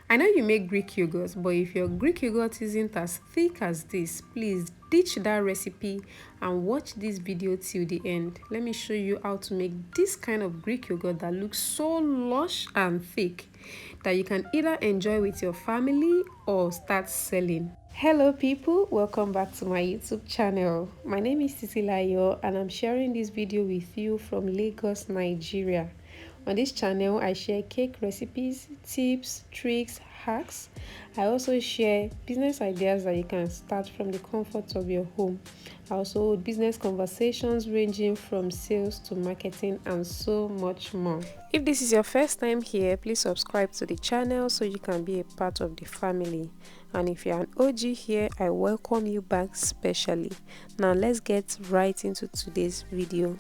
I know you make Greek yogurt, but if your Greek yogurt isn't as thick as this, please ditch that recipe and watch this video till the end. Let me show you how to make this kind of Greek yogurt that looks so lush and thick that you can either enjoy with your family or start selling. Hello people, welcome back to my YouTube channel. My name is Titilayo and I'm sharing this video with you from Lagos, Nigeria. On this channel, I share cake recipes, tips, tricks, hacks. I also share business ideas that you can start from the comfort of your home. I also hold business conversations ranging from sales to marketing and so much more. If this is your first time here, please subscribe to the channel so you can be a part of the family. And if you're an OG here, I welcome you back specially. Now let's get right into today's video.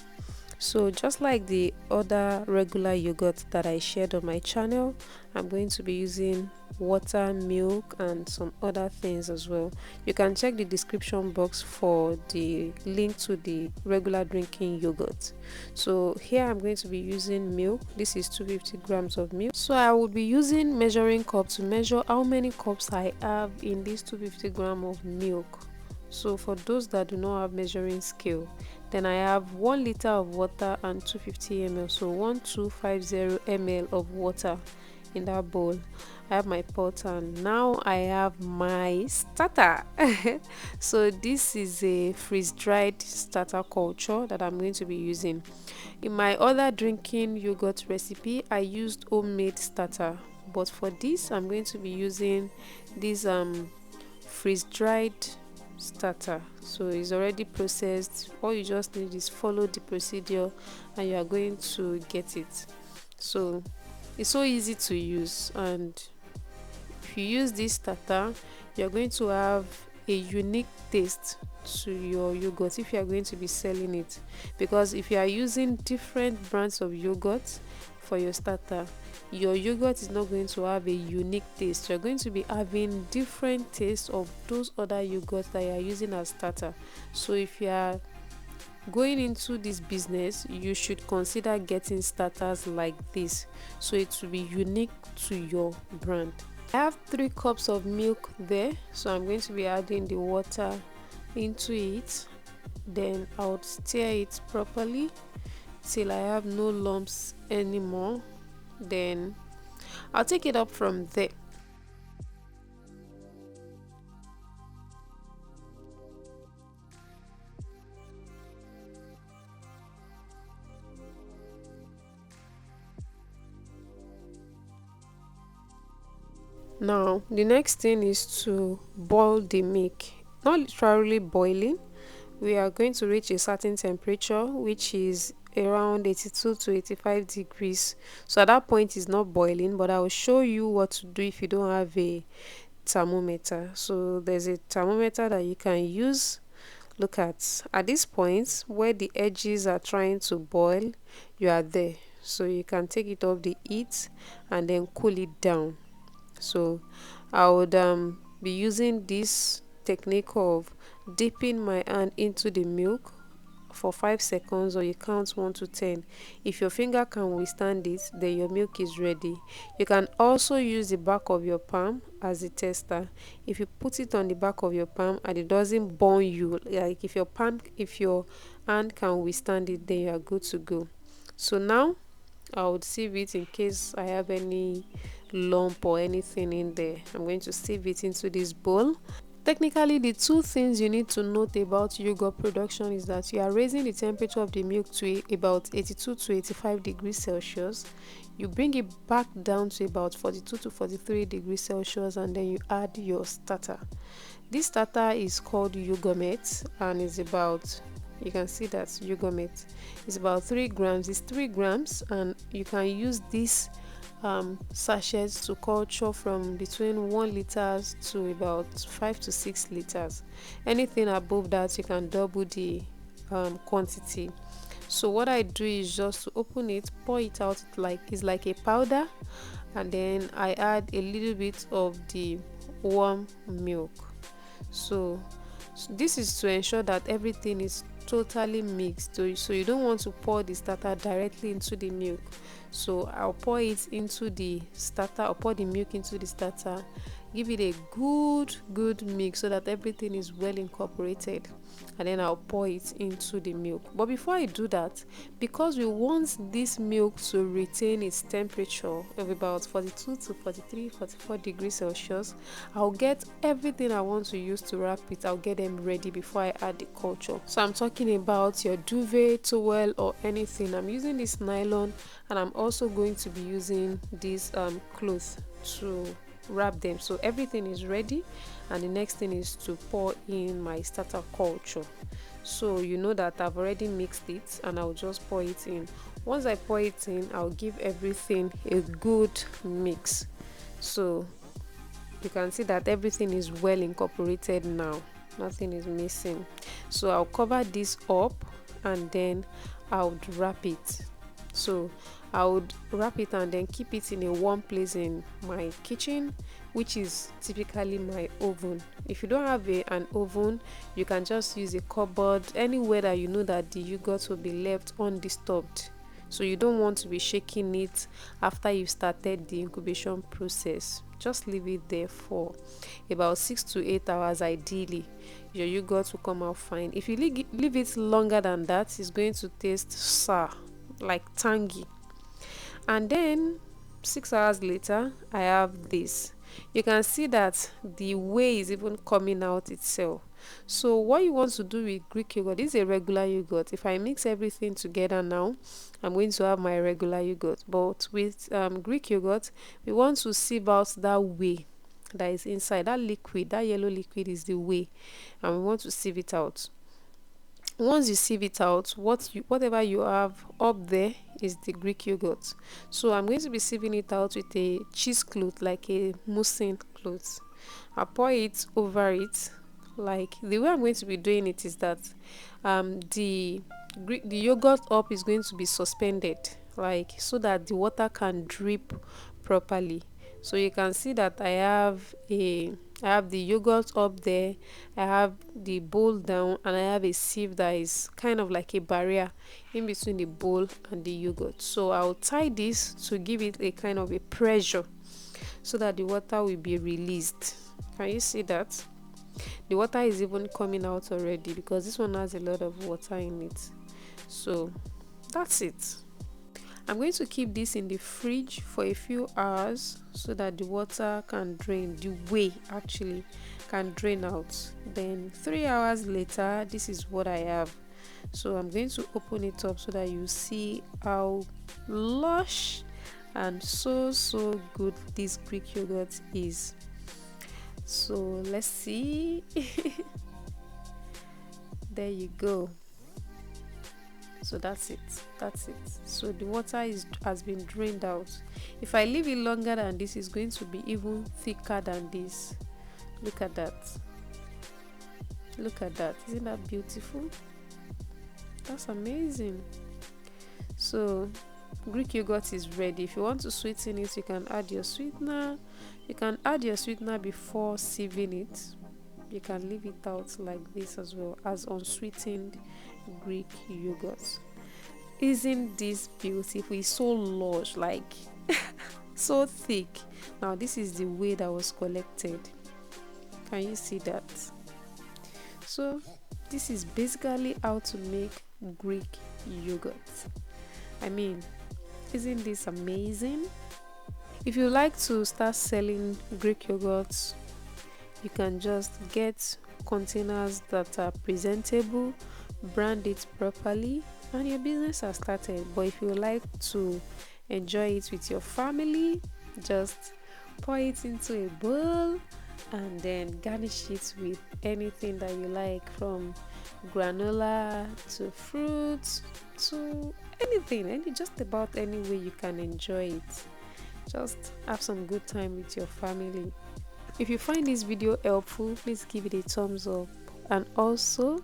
So just like the other regular yogurt that I shared on my channel, I'm going to be using water, milk and some other things as well. You can check the description box for the link to the regular drinking yogurt. So here I'm going to be using milk. This is 250 grams of milk. So I will be using measuring cup to measure how many cups I have in this 250 gram of milk. So for those that do not have measuring scale, then I have 1 liter of water and 250 ml, so 1250 ml of water in that bowl. I have my pot and now I have my starter. So this is a freeze-dried starter culture that I'm going to be using. In my other drinking yogurt recipe, I used homemade starter, but for this I'm going to be using this freeze-dried starter. So it's already processed. All you just need is follow the procedure and you are going to get it. So it's so easy to use, and if you use this starter, you're going to have a unique taste to your yogurt if you are going to be selling it, because if you are using different brands of yogurt for your starter, your yogurt is not going to have a unique taste. You're going to be having different tastes of those other yogurts that you are using as starter. So if you are going into this business, you should consider getting starters like this, so it will be unique to your brand. I have 3 cups of milk there, so I'm going to be adding the water into it. Then I'll stir it properly till I have no lumps anymore. Then I'll take it up from there. Now the next thing is to boil the milk. Not literally boiling. We are going to reach a certain temperature, which is around 82 to 85 degrees. So at that point it's not boiling, but I will show you what to do if you don't have a thermometer. So there's a thermometer that you can use. Look at this point where the edges are trying to boil, you are there. So you can take it off the heat and then cool it down. So I would be using this technique of dipping my hand into the milk for 5 seconds, or you count 1 to 10. If your finger can withstand it, then your milk is ready. You can also use the back of your palm as a tester. If you put it on the back of your palm and it doesn't burn you, like if your hand can withstand it, then you are good to go. So now I would sieve it in case I have any lump or anything in there. I'm going to sieve it into this bowl. Technically, the 2 things you need to note about yogurt production is that you are raising the temperature of the milk to about 82 to 85 degrees Celsius. You bring it back down to about 42 to 43 degrees Celsius and then you add your starter. This starter is called yoghurt and is about, you can see that yogurt is about 3 grams. It's 3 grams and you can use this sachets to culture from between 1 liters to about 5 to 6 liters. Anything above that you can double the quantity. So what I do is just to open it, pour it out like it's like a powder, and then I add a little bit of the warm milk. So this is to ensure that everything is totally mixed, so you don't want to pour the starter directly into the milk. So I'll pour it into the starter. I'll pour the milk into the starter, give it a good mix so that everything is well incorporated, and then I'll pour it into the milk. But before I do that, because we want this milk to retain its temperature of about 42 to 43 44 degrees Celsius, I'll get everything I want to use to wrap it. I'll get them ready before I add the culture. So I'm talking about your duvet, towel, or anything. I'm using this nylon, and I'm also going to be using this cloth to wrap them. So everything is ready, and the next thing is to pour in my starter culture. So you know that I've already mixed it, and I'll just pour it in. Once I pour it in, I'll give everything a good mix. So you can see that everything is well incorporated now, nothing is missing. So I'll cover this up, and then I would wrap it. So I would wrap it and then keep it in a warm place in my kitchen, which is typically my oven. If you don't have an oven, you can just use a cupboard, anywhere that you know that the yogurt will be left undisturbed. So you don't want to be shaking it after you've started the incubation process. Just leave it there for about 6 to 8 hours ideally. Your yogurt will come out fine. If you leave it longer than that, it's going to taste sour, like tangy. And then 6 hours later, I have this. You can see that the whey is even coming out itself. So what you want to do with Greek yogurt, this is a regular yogurt. If I mix everything together now, I'm going to have my regular yogurt. But with Greek yogurt, we want to sieve out that whey that is inside. That liquid, that yellow liquid is the whey, and we want to sieve it out. Once you sieve it out, whatever you have up there is the Greek yogurt. So I'm going to be sieving it out with a cheesecloth, like a muslin cloth. I pour it over it. Like, the way I'm going to be doing it is that the yogurt up is going to be suspended, like, so that the water can drip properly. So you can see that I have the yogurt up there, I have the bowl down, and I have a sieve that is kind of like a barrier in between the bowl and the yogurt. So I'll tie this to give it a kind of a pressure so that the water will be released. Can you see that? The water is even coming out already because this one has a lot of water in it. So that's it. I'm going to keep this in the fridge for a few hours so that the water can drain, the whey actually can drain out. Then 3 hours later, this is what I have. So I'm going to open it up so that you see how lush and so good this Greek yogurt is. So let's see. There you go. So that's it. So the water has been drained out. If I leave it longer than this, it's going to be even thicker than this. Look at that. Isn't that beautiful? That's amazing. So Greek yogurt is ready. If you want to sweeten it, you can add your sweetener. You can add your sweetener before sieving it. You can leave it out like this as well as unsweetened Greek yogurt. Isn't this beautiful? It's so lush, like so thick. Now this is the whey that was collected. Can you see that? So this is basically how to make Greek yogurt. I mean, isn't this amazing? If you like to start selling Greek yogurts, you can just get containers that are presentable, brand it properly, and your business has started. But if you like to enjoy it with your family, just pour it into a bowl and then garnish it with anything that you like, from granola to fruits to anything, just about any way you can enjoy it. Just have some good time with your family. If you find this video helpful, please give it a thumbs up, and also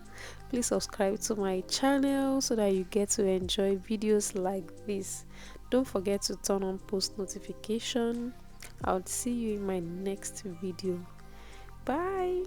please subscribe to my channel so that you get to enjoy videos like this. Don't forget to turn on post notification. I'll see you in my next video. Bye.